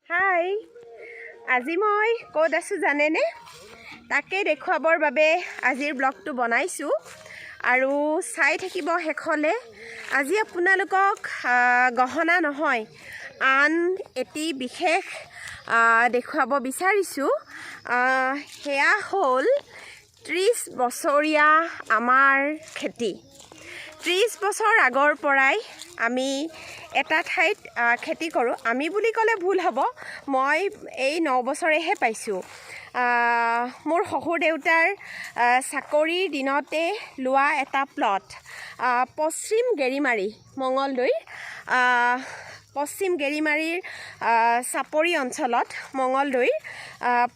হাই, আজি মই ক'ত আছোঁ জানেনে? তাকে দেখুৱাবৰ বাবে আজিৰ ব্লগটো বনাইছোঁ আৰু চাই থাকিব শেষলৈ। আজি আপোনালোকক গহনা নহয়, আন এটি বিশেষ দেখুৱাব বিচাৰিছোঁ। সেয়া হ'ল 30 বছৰীয়া আমাৰ খেতি। 30 বছৰ আগৰ পৰাই আমি এটা ঠাইত খেতি কৰোঁ। আমি বুলি ক'লে ভুল হ'ব, মই এই 9 বছৰেহে পাইছোঁ। মোৰ শহুৰ দেউতাৰ চাকৰিৰ দিনতে লোৱা এটা প্লট, পশ্চিম গেৰিমাৰী, মঙলদৈৰ পশ্চিম গেৰিমাৰীৰ চাপৰি অঞ্চলত মঙলদৈৰ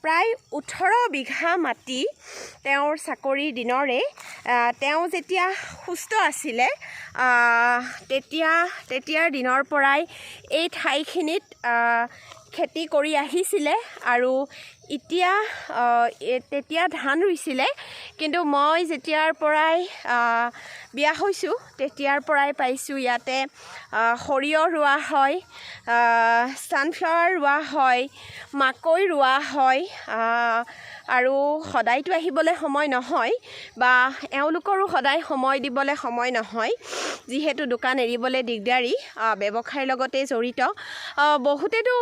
প্ৰায় 18 বিঘা মাটি তেওঁৰ চাকৰিৰ দিনৰে। তেওঁ যেতিয়া সুস্থ আছিলে তেতিয়াৰ দিনৰ পৰাই এই ঠাইখিনিত খেতি কৰি আহিছিলে আৰু তেতিয়া ধান ৰুইছিলে। কিন্তু মই যেতিয়াৰ পৰাই বিয়া হৈছোঁ তেতিয়াৰ পৰাই পাইছোঁ ইয়াতে সৰিয়হ ৰোৱা হয়, ছানফ্লাৱাৰ ৰোৱা হয়, মাকৈ ৰোৱা হয়। আৰু সদায়তো আহিবলৈ সময় নহয় বা এওঁলোকৰো সদায় সময় দিবলৈ সময় নহয়, যিহেতু দোকান এৰিবলৈ দিগদাৰী, ব্যৱসায়ৰ লগতে জড়িত। বহুতেতো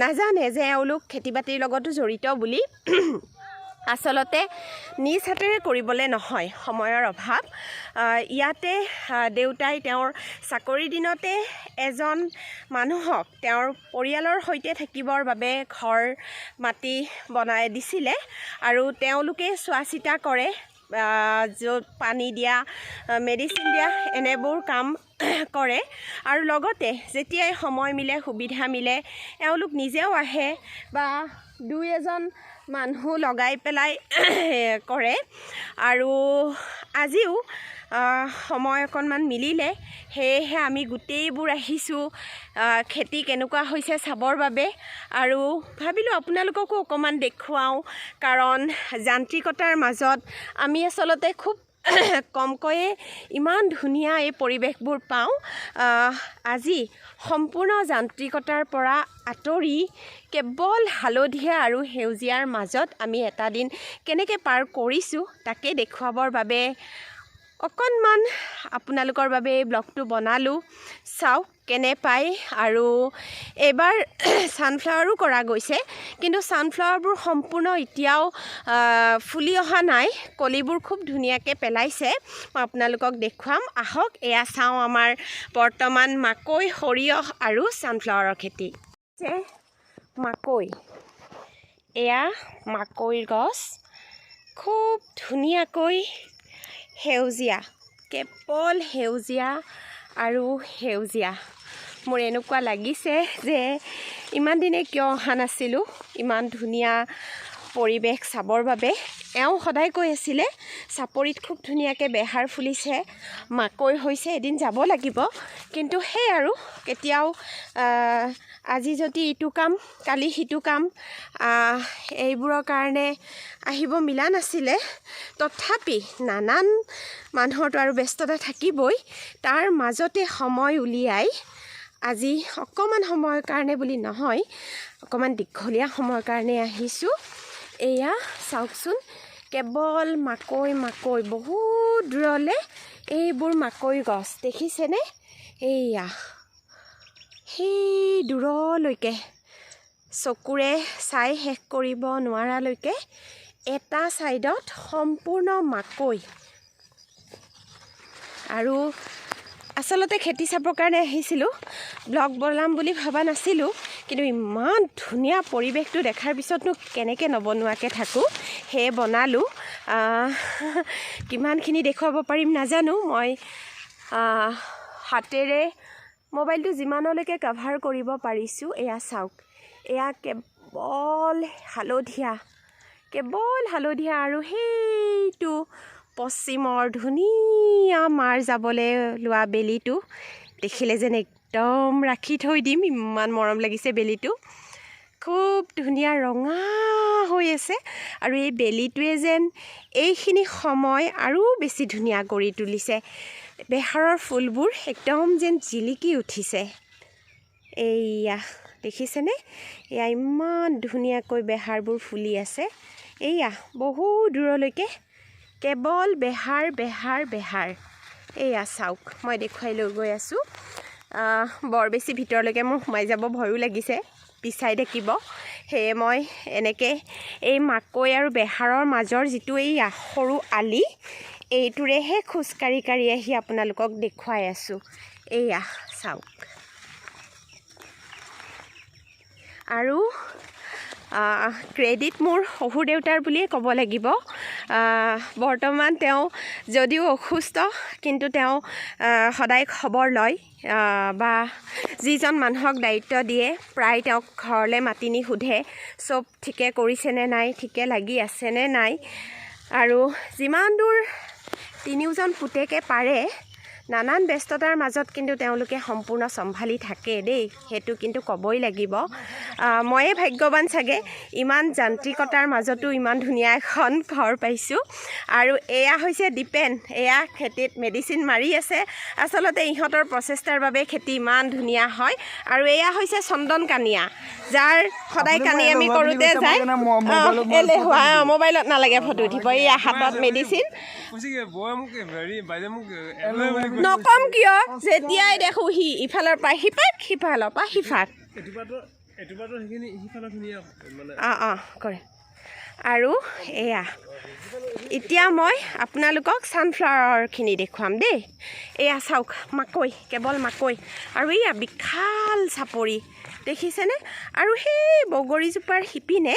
নাজানে যে এওঁলোক খেতি বাতিৰ লগতো জড়িত বুলি। আচলতে নিজ হাতেৰে কৰিবলৈ নহয়, সময়ৰ অভাৱ। ইয়াতে দেউতাই তেওঁৰ চাকৰিৰ দিনতে এজন মানুহক তেওঁৰ পৰিয়ালৰ সৈতে থাকিবৰ বাবে ঘৰ মাটি বনাই দিছিলে আৰু তেওঁলোকে চোৱা চিতা কৰে, য'ত পানী দিয়া, মেডিচিন দিয়া, এনেবোৰ কাম কৰে। আৰু লগতে যেতিয়াই সময় মিলে, সুবিধা মিলে, এওঁলোক নিজেও আহে বা দুই এজন মানুহ লগাই পেলাই কৰে। আৰু আজিও সময় অকণমান মিলিলে, সেয়েহে আমি গোটেইবোৰ আহিছোঁ খেতি কেনেকুৱা হৈছে চাবৰ বাবে। আৰু ভাবিলোঁ আপোনালোককো অকণমান দেখুৱাওঁ, কাৰণ যান্ত্ৰিকতাৰ মাজত আমি আচলতে খুব কমকৈয়ে ইমান ধুনীয়া এই পৰিৱেশবোৰ পাওঁ। আজি সম্পূৰ্ণ যান্ত্ৰিকতাৰ পৰা আঁতৰি কেৱল হালধীয়া আৰু সেউজীয়াৰ মাজত আমি এটা দিন কেনেকৈ পাৰ কৰিছোঁ তাকে দেখুৱাবৰ বাবে অকণমান আপোনালোকৰ বাবে এই ব্লগটো বনালোঁ। চাওক কেনে পায়। আৰু এইবাৰ ছানফ্লাৱাৰো কৰা গৈছে, কিন্তু ছানফ্লাৱাৰবোৰ সম্পূৰ্ণ এতিয়াও ফুলি অহা নাই, কলিবোৰ খুব ধুনীয়াকৈ পেলাইছে। মই আপোনালোকক দেখুৱাম, আহক। এয়া চাওঁ আমাৰ বৰ্তমান মাকৈ, সৰিয়হ আৰু ছানফ্লাৱাৰৰ খেতি। মাকৈ, এয়া মাকৈৰ গছ, খুব ধুনীয়াকৈ সেউজীয়া, কেৱল সেউজীয়া আৰু সেউজীয়া। মোৰ এনেকুৱা লাগিছে যে ইমান দিনে কিয় অহা নাছিলোঁ ইমান ধুনীয়া পৰিৱেশ চাবৰ বাবে। এওঁ সদায় কৈ আছিলে চাপৰিত খুব ধুনীয়াকৈ বেহাৰ ফুলিছে, মাকৈ হৈছে, এদিন যাব লাগিব। কিন্তু সেই আৰু কেতিয়াও আজি যদি ইটো কাম, কালি সিটো কাম, এইবোৰৰ কাৰণে আহিব মিলা নাছিলে। তথাপি নানান মানুহৰতো আৰু ব্যস্ততা থাকিবই, তাৰ মাজতে সময় উলিয়াই আজি অকণমান সময়ৰ কাৰণে বুলি নহয়, অকণমান দীঘলীয়া সময়ৰ কাৰণে আহিছোঁ। এয়া চাওকচোন, কেৱল মাকৈ মাকৈ, বহুত দূৰলৈ এইবোৰ মাকৈ গছ দেখিছেনে? এয়া সেই দূৰলৈকে, চকুৰে চাই শেষ কৰিব নোৱাৰালৈকে এটা ছাইডত সম্পূৰ্ণ মাকৈ। আৰু আচলতে খেতি চাবৰ কাৰণে আহিছিলোঁ, ব্লগ বনাম বুলি ভবা নাছিলোঁ, কিন্তু ইমান ধুনীয়া পৰিৱেশটো দেখাৰ পিছতনো কেনেকৈ নবনোৱাকৈ থাকোঁ, সেয়ে বনালোঁ। কিমানখিনি দেখুৱাব পাৰিম নাজানো, মই হাতেৰে মোবাইলটো যিমানলৈকে কাভাৰ কৰিব পাৰিছোঁ। এয়া চাওক, এয়া কেৱল হালধীয়া, কেৱল হালধীয়া। আৰু সেইটো পশ্চিমৰ ধুনীয়া মাৰ যাবলৈ লোৱা বেলিটো দেখিলে যেন একদম ৰাখি থৈ দিম, ইমান মৰম লাগিছে বেলিটো। খুব ধুনীয়া ৰঙা হৈ আছে আৰু এই বেলিটোৱে যেন এইখিনি সময় আৰু বেছি ধুনীয়া কৰি তুলিছে। বেহাৰৰ ফুলবোৰ একদম যেন জিলিকি উঠিছে। এইয়া দেখিছেনে এয়া ইমান ধুনীয়াকৈ বেহাৰবোৰ ফুলি আছে এয়া বহু দূৰলৈকে কেৱল বেহাৰ বেহাৰ বেহাৰ এয়া চাওক মই দেখুৱাই লৈ গৈ আছোঁ বৰ বেছি ভিতৰলৈকে মোৰ সোমাই যাব ভয়ো লাগিছে পিছাই দেখিব সেয়ে মই এনেকৈ এই মাকৈ আৰু বেহাৰৰ মাজৰ যিটো এই সৰু আলি এইটোৰেহে খোজকাঢ়ি কাঢ়ি আহি আপোনালোকক দেখুৱাই আছোঁ এয়া চাওক আৰু ক্ৰেডিট মোৰ শহুৰ দেউতাৰ বুলিয়ে ক'ব লাগিব বৰ্তমান তেওঁ যদিও অসুস্থ কিন্তু তেওঁ সদায় খবৰ লয় বা যিজন মানুহক দায়িত্ব দিয়ে প্ৰায় তেওঁক ঘৰলৈ মাতি নি সোধে চব ঠিকে কৰিছেনে নাই ঠিকে লাগি আছেনে নাই আৰু যিমান দূৰ তিনিওজন পুতেকে পাৰে নানান ব্যস্ততাৰ মাজত কিন্তু তেওঁলোকে সম্পূৰ্ণ চম্ভালি থাকে দেই সেইটো কিন্তু ক'বই লাগিব ময়ে ভাগ্যৱান চাগে ইমান যান্ত্ৰিকতাৰ মাজতো ইমান ধুনীয়া এখন ঘৰ পাইছোঁ আৰু এয়া হৈছে দীপেন এয়া খেতিত মেডিচিন মাৰি আছে আচলতে ইহঁতৰ প্ৰচেষ্টাৰ বাবে খেতি ইমান ধুনীয়া হয় আৰু এয়া হৈছে চন্দন কানিয়া যাৰ সদায় কানি আমি কৰোঁতে যায় এলেহুৱা মোবাইলত নালাগে ফটো উঠিব এয়া হাতত মেডিচিন নকম কিয় যেতিয়াই দেখোঁ সি ইফালৰ পৰা সিপাক সিফালৰ পৰা সিফাক কৰে আৰু এয়া এতিয়া মই আপোনালোকক ছানফ্লাৱাৰখিনি দেখুৱাম দেই এয়া চাওক মাকৈ কেৱল মাকৈ আৰু এয়া বিশাল চাপৰি দেখিছেনে আৰু সেই বগৰীজোপাৰ সিপিনে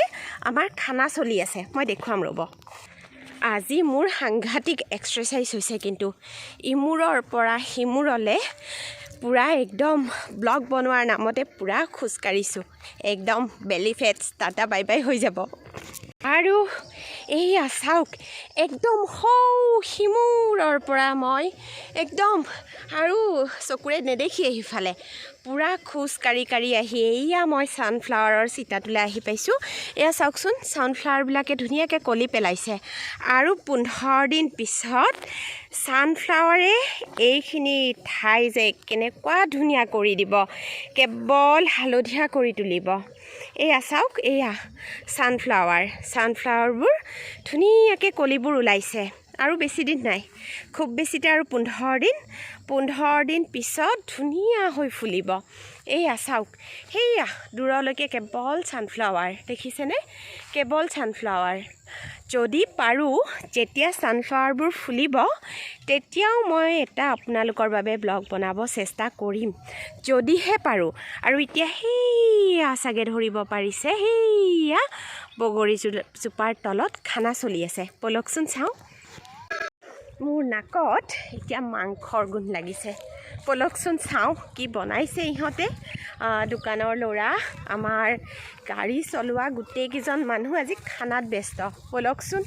আমাৰ খানা চলি আছে মই দেখুৱাম ৰ'ব আজি মোৰ সাংঘাতিক এক্সাৰচাইজ হৈছে কিন্তু ইমূৰৰ পৰা সিমূৰলৈ পূৰা একদম ব্লগ বনোৱাৰ নামতে পূৰা খোজকাঢ়িছোঁ একদম বেলি ফেটছ টাটা বাই বাই হৈ যাব আৰু এইয়া চাওক একদম সৌ সিমূৰৰ পৰা মই একদম আৰু চকুৰে নেদেখিয়ে সিফালে পূৰা খোজকাঢ়ি কাঢ়ি আহি এয়া মই ছানফ্লাৱাৰৰ চিতাটোলৈ আহি পাইছোঁ এয়া চাওকচোন ছানফ্লাৱাৰবিলাকে ধুনীয়াকৈ কলি পেলাইছে আৰু 15 দিন পিছত ছানফ্লাৱাৰে এইখিনি ঠাই যে কেনেকুৱা ধুনীয়া কৰি দিব কেৱল হালধীয়া কৰি তুলিব এয়া চাওক এয়া ছানফ্লাৱাৰবোৰ ধুনীয়াকৈ কলিবোৰ ওলাইছে আৰু বেছি দিন নাই খুব বেছিতে আৰু 15 দিন পিছত ধুনীয়া হৈ ফুলিব এয়া চাওক সেয়া দূৰলৈকে কেৱল ছানফ্লাৱাৰ দেখিছেনে কেৱল ছানফ্লাৱাৰ যদি পাৰোঁ যেতিয়া ছানফ্লাৱাৰবোৰ ফুলিব তেতিয়াও মই এটা আপোনালোকৰ বাবে ব্লগ বনাব চেষ্টা কৰিম যদিহে পাৰোঁ আৰু এতিয়া সেয়া চাগে ধৰিব পাৰিছে সেয়া বগৰীজোপাৰ তলত খানা চলি আছে বলকচোন চাওঁ মোৰ নাকত এতিয়া মাংসৰ গোন্ধ লাগিছে বলকচোন চাওঁ কি বনাইছে ইহঁতে দোকানৰ ল'ৰা আমাৰ গাড়ী চলোৱা গোটেইকেইজন মানুহ আজি খানাত ব্যস্ত বলকচোন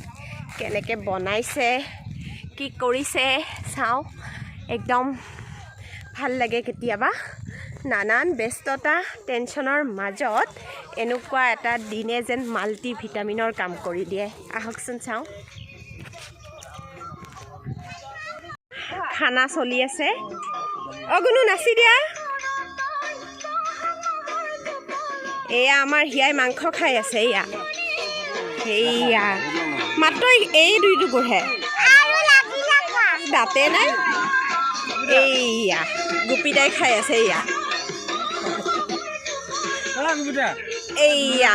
কেনেকৈ বনাইছে কি কৰিছে চাওঁ একদম ভাল লাগে কেতিয়াবা নানান ব্যস্ততা টেনশ্যনৰ মাজত এনেকুৱা এটা দিনে যেন মাল্টি ভিটামিনৰ কাম কৰি দিয়ে আহকচোন চাওঁ খানা চলি আছে অগুনো নাচি দিয়া এয়া আমাৰ হিয়াই মাংস খাই আছে এয়া সেয়া মাত্ৰ এই দুইটুকুৰহে দাঁতে নাই এইয়া গোপিতাই খাই আছে এয়া এইয়া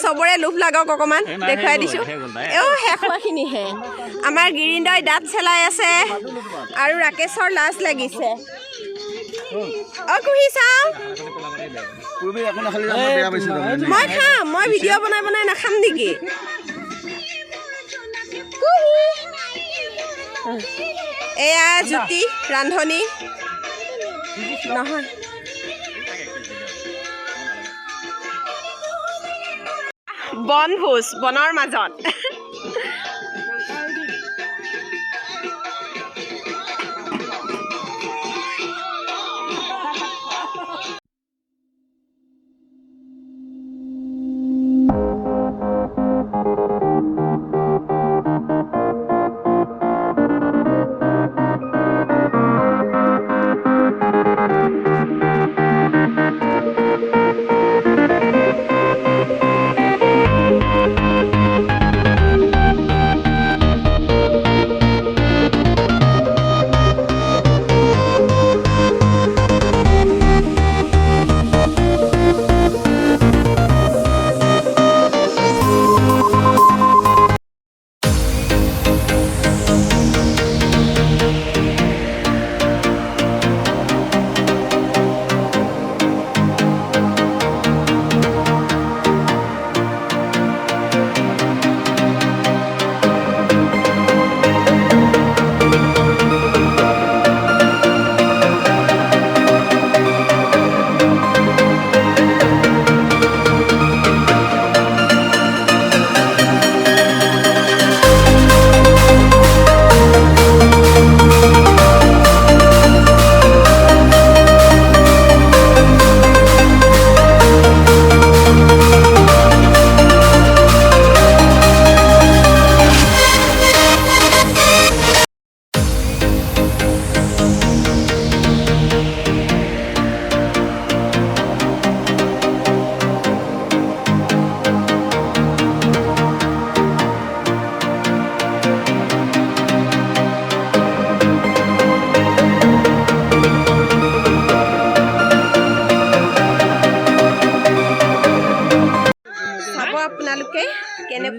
চবৰে লোভ লাগক অকণমান দেখুৱাই দিছোঁ শেষ হোৱাখিনিহে আমাৰ গিৰিন্দই দাঁত চেলাই আছে আৰু ৰাকেশৰ লাজ লাগিছে কুহি চাওঁ মই খাম মই ভিডিঅ' বনাই বনাই নাখাম নেকি এয়া জ্যোতি ৰান্ধনী নহয় বনভোজ বনৰ মাজত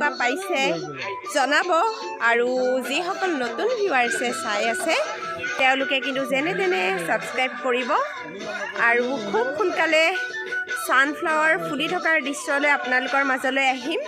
কেনেকুৱা পাইছে জনাব আৰু যিসকল নতুন ভিউৱাৰ্ছে চাই আছে তেওঁলোকে কিন্তু যেনে তেনে ছাবস্ক্ৰাইব কৰিব আৰু খুব সোনকালে ছানফ্লাৱাৰ ফুলি থকাৰ দৃশ্যলৈ আপোনালোকৰ মাজলৈ আহিম।